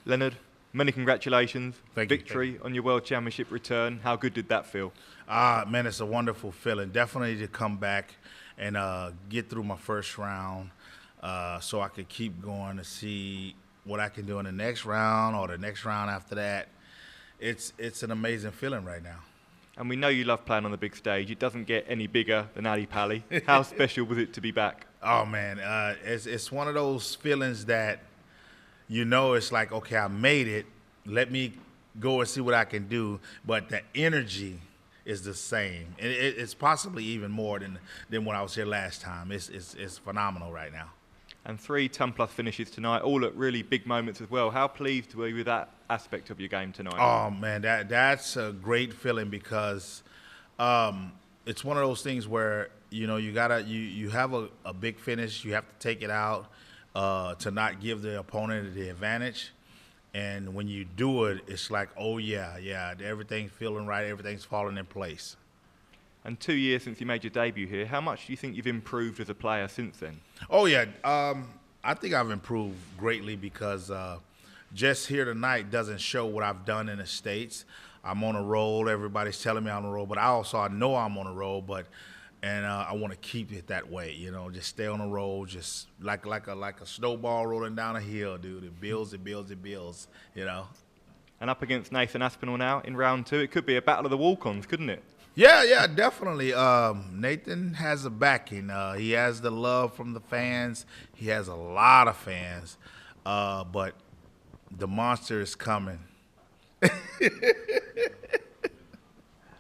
Leonard, many congratulations. Thank you. Victory on your World Championship return. How good did that feel? Man, it's a wonderful feeling. Definitely to come back and get through my first round so I could keep going to see what I can do in the next round or the next round after that. It's an amazing feeling right now. And we know you love playing on the big stage. It doesn't get any bigger than Ali Pally. How special was it to be back? Oh, man, it's one of those feelings that, you know, it's like, okay, I made it. Let me go and see what I can do. But the energy is the same. It's possibly even more than when I was here last time. It's phenomenal right now. And 3 ton-plus finishes tonight, all at really big moments as well. How pleased were you with that aspect of your game tonight? Oh, man, that's a great feeling because it's one of those things where, you know, you have a big finish, you have to take it out to not give the opponent the advantage. And when you do it, it's like, oh, yeah, everything's feeling right, everything's falling in place. And 2 years since you made your debut here, how much do you think you've improved as a player since then? Oh, yeah. I think I've improved greatly because just here tonight doesn't show what I've done in the States. I'm on a roll. Everybody's telling me I'm on a roll, but I know I'm on a roll, and I want to keep it that way, you know, just stay on a roll, just like a snowball rolling down a hill, dude. It builds, you know. And up against Nathan Aspinall now in round 2, it could be a battle of the walk-ons, couldn't it? Yeah, definitely. Nathan has a backing. He has the love from the fans. He has a lot of fans, but the monster is coming.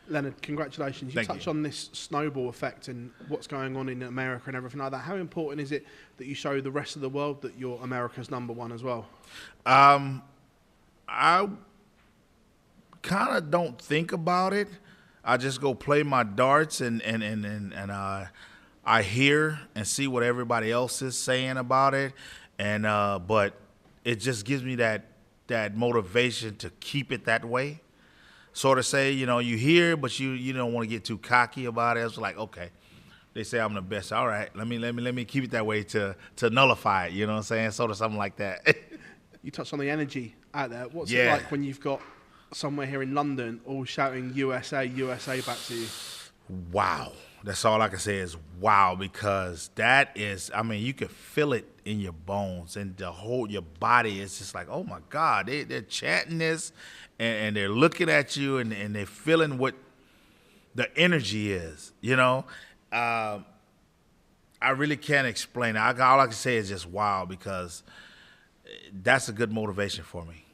Leonard, congratulations. You touched on this snowball effect and what's going on in America and everything like that. How important is it that you show the rest of the world that you're America's #1 as well? I kind of don't think about it. I just go play my darts and I hear and see what everybody else is saying about it, and but it just gives me that motivation to keep it that way. Sort of say, you know, you hear, but you don't want to get too cocky about it. It's like, okay, they say I'm the best. All right, let me keep it that way to nullify it. You know what I'm saying? Sort of something like that. You touched on the energy out there. What's it like when you've got somewhere here in London all shouting USA, USA back to you? Wow. That's all I can say is wow, because that is, I mean, you can feel it in your bones and your body is just like, oh my God, they're chanting this and they're looking at you and they're feeling what the energy is, you know. I really can't explain it. All I can say is just wow, because that's a good motivation for me.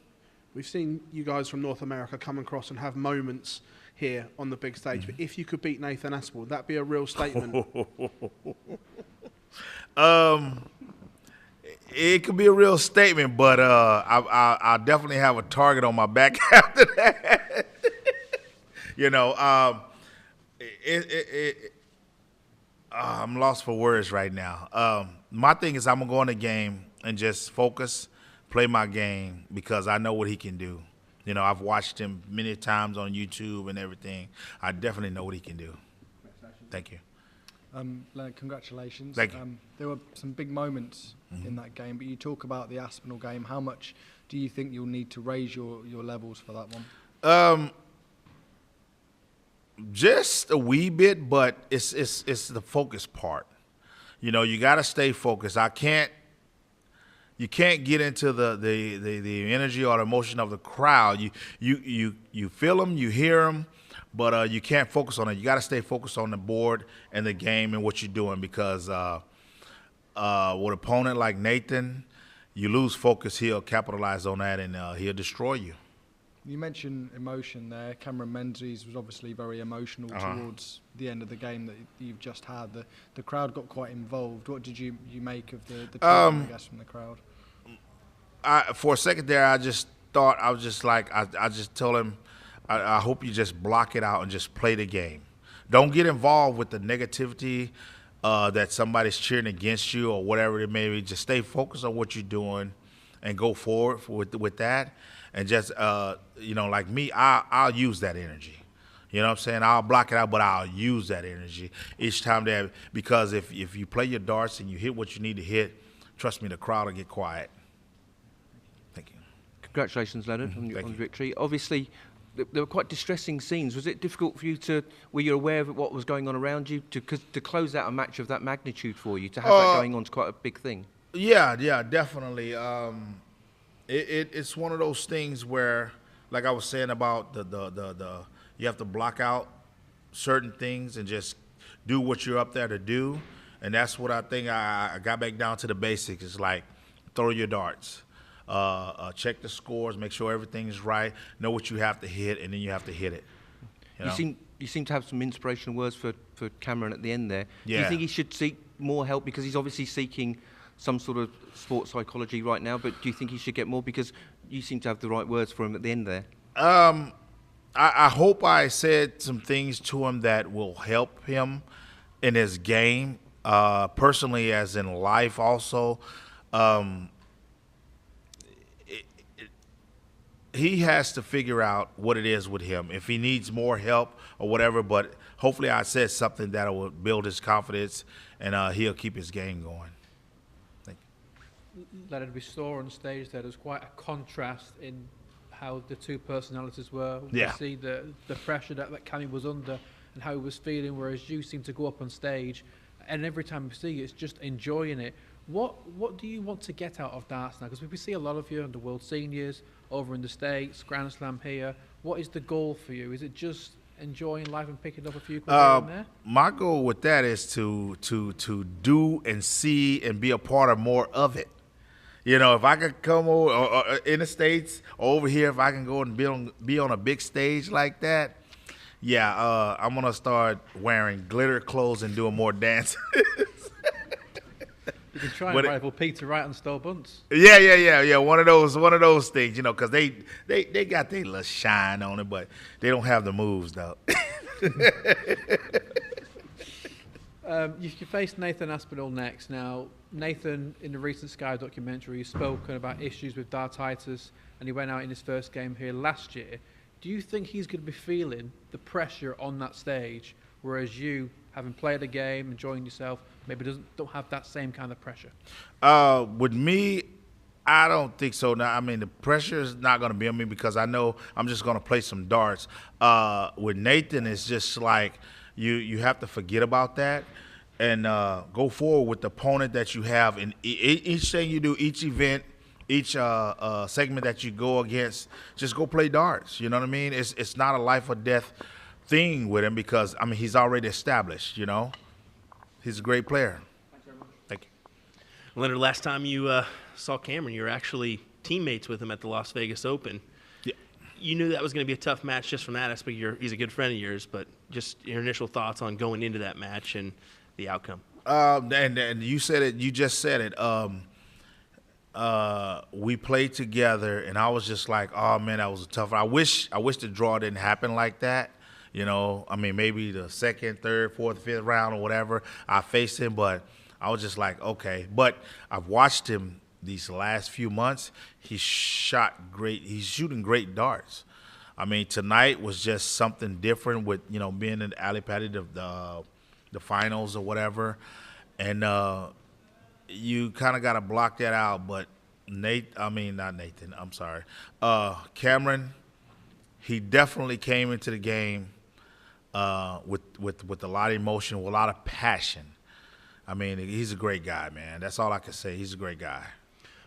We've seen you guys from North America come across and have moments here on the big stage. But if you could beat Nathan Aspinall, would that be a real statement? It could be a real statement, but I'll definitely have a target on my back after that. You know, I'm lost for words right now. My thing is I'm going to go in the game and just focus, play my game, because I know what he can do. You know, I've watched him many times on YouTube and everything. I definitely know what he can do. Thank you. Leonard, congratulations. Thank you. There were some big moments in that game, but you talk about the Aspinall game. How much do you think you'll need to raise your levels for that one? Just a wee bit, but it's the focus part. You know, you got to stay focused. You can't get into the energy or the emotion of the crowd. You feel them, you hear them, but you can't focus on it. You got to stay focused on the board and the game and what you're doing, because with an opponent like Nathan, you lose focus, he'll capitalize on that and he'll destroy you. You mentioned emotion there. Cameron Menzies was obviously very emotional towards the end of the game that you've just had. The crowd got quite involved. What did you make of the treatment, I guess, from the crowd? For a second there, I just thought, I was just like, I just told him, I hope you just block it out and just play the game. Don't get involved with the negativity that somebody's cheering against you or whatever it may be. Just stay focused on what you're doing and go forward with that. And just, you know, like me, I'll use that energy. You know what I'm saying? I'll block it out, but I'll use that energy each time because if you play your darts and you hit what you need to hit, trust me, the crowd will get quiet. Thank you. Congratulations, Leonard, on your victory. Obviously, there were quite distressing scenes. Was it difficult for you were you aware of what was going on around you to close out a match of that magnitude for you? To have that going on is quite a big thing. Yeah, definitely. It's one of those things where, like I was saying about the you have to block out certain things and just do what you're up there to do. And that's what I think I got back down to the basics. It's like throw your darts, check the scores, make sure everything's right, know what you have to hit, and then you have to hit it. You seem to have some inspirational words for Cameron at the end there. Yeah. Do you think he should seek more help? Because he's obviously seeking some sort of sports psychology right now, but do you think he should get more? Because you seem to have the right words for him at the end there. I hope I said some things to him that will help him in his game, personally as in life also. He has to figure out what it is with him, if he needs more help or whatever, but hopefully I said something that will build his confidence and he'll keep his game going. Thank you. Leonard, we saw on stage there was quite a contrast in how the two personalities were. Yeah. We see the pressure that Cammy was under and how he was feeling, whereas you seem to go up on stage and every time we see you, it's just enjoying it. What do you want to get out of darts now? Because we see a lot of you on the World Seniors, over in the States, Grand Slam here. What is the goal for you? Is it just enjoying life and picking up a few quid in there? My goal with that is to do and see and be a part of more of it. You know, if I could come over in the States, over here, if I can go and be on a big stage like that, yeah, I'm going to start wearing glitter clothes and doing more dances. You can try and rival Peter Wright on Stowe Bunts. Yeah. One of those things, you know, because they got their little shine on it, but they don't have the moves, though. You face Nathan Aspinall next. Now, Nathan, in the recent Sky documentary, has spoken about issues with dartitis, and he went out in his first game here last year. Do you think he's going to be feeling the pressure on that stage, whereas you, having played a game, enjoying yourself, maybe don't have that same kind of pressure? With me, I don't think so. Now, I mean, the pressure is not going to be on me because I know I'm just going to play some darts. With Nathan, it's just like you have to forget about that and go forward with the opponent that you have in each thing you do, each event, each segment that you go against. Just go play darts. You know what I mean? It's not a life or death thing with him because, I mean, he's already established, you know. He's a great player. Thanks very much. Thank you. Leonard, last time you saw Cameron, you were actually teammates with him at the Las Vegas Open. Yeah. You knew that was going to be a tough match just from that aspect. He's a good friend of yours, but just your initial thoughts on going into that match and the outcome. And you said it. You just said it. We played together, and I was just like, oh, man, that was a tough one. I wish the draw didn't happen like that. You know, I mean, maybe the second, third, fourth, fifth round or whatever, I faced him, but I was just like, okay. But I've watched him these last few months. He shot great. He's shooting great darts. I mean, tonight was just something different with, you know, being in the Ali Paddy, the finals or whatever. And you kind of got to block that out. But Cameron, he definitely came into the game with a lot of emotion, with a lot of passion. I mean, he's a great guy, man. That's all I can say. He's a great guy.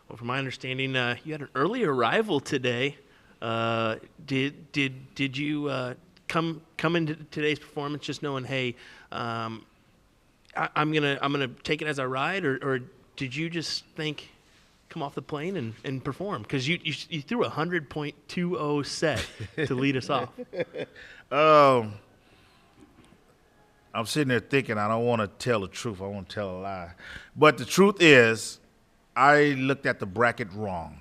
Well, from my understanding, you had an early arrival today. Did you come into today's performance just knowing, hey, I'm gonna take it as I ride, or did you just think, come off the plane and perform? Because you threw a 100.20 set to lead us off. I'm sitting there thinking I don't want to tell the truth. I want to tell a lie. But the truth is, I looked at the bracket wrong.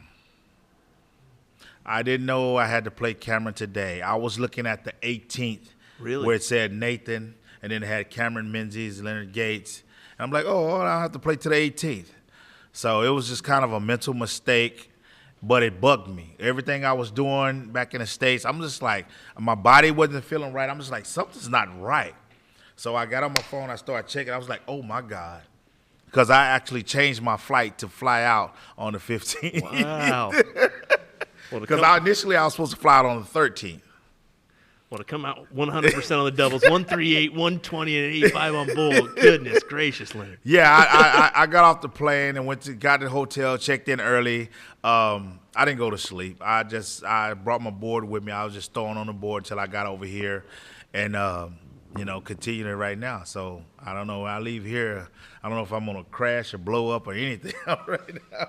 I didn't know I had to play Cameron today. I was looking at the 18th, Really? where it said Nathan, and then it had Cameron Menzies, Leonard Gates. And I'm like, oh, I have to play to the 18th. So it was just kind of a mental mistake, but it bugged me. Everything I was doing back in the States, I'm just like, my body wasn't feeling right. I'm just like, something's not right. So I got on my phone, I started checking. I was like, oh, my God. Because I actually changed my flight to fly out on the 15th. Wow. Because initially I was supposed to fly out on the 13th. Well, to come out 100% on the doubles, 138, 120, and 85 on bull. Goodness gracious, Leonard. Yeah, I got off the plane and got to the hotel, checked in early. I didn't go to sleep. I brought my board with me. I was just throwing on the board until I got over here, and continuing it right now. So I don't know. When I leave here, I don't know if I'm gonna crash or blow up or anything right now.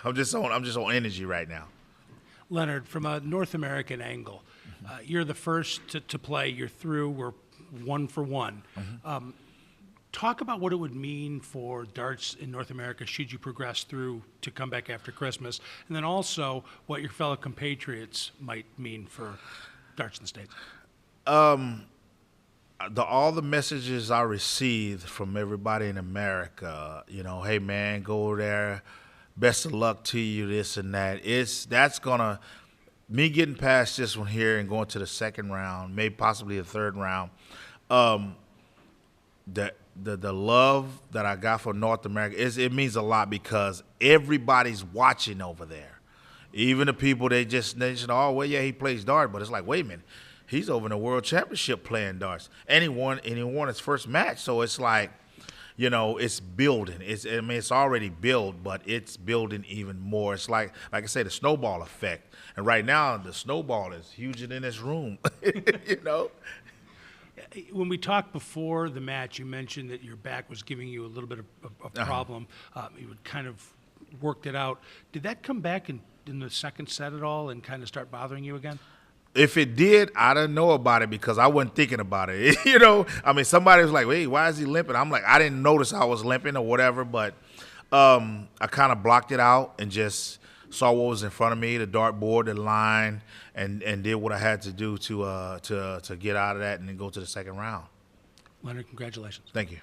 I'm just on energy right now. Leonard, from a North American angle, you're the first to play. You're through. We're 1 for 1. Talk about what it would mean for darts in North America should you progress through to come back after Christmas, and then also what your fellow compatriots might mean for darts in the States. All the messages I received from everybody in America, hey man, go there, best of luck to you, this and that. That's gonna me getting past this one here and going to the second round, maybe possibly the third round. The love that I got for North America it means a lot because everybody's watching over there. Even the people they just oh well yeah he plays darts, but it's like wait a minute. He's over in the World Championship playing darts. And he won his first match. So it's like, it's building. It's already built, but it's building even more. It's like I say, the snowball effect. And right now, the snowball is huger than this room, When we talked before the match, you mentioned that your back was giving you a little bit of problem. You had kind of worked it out. Did that come back in the second set at all and kind of start bothering you again? If it did, I didn't know about it because I wasn't thinking about it. Somebody was like, wait, why is he limping? I'm like, I didn't notice I was limping or whatever, but I kind of blocked it out and just saw what was in front of me, the dartboard, the line, and did what I had to do to get out of that and then go to the second round. Leonard, congratulations. Thank you.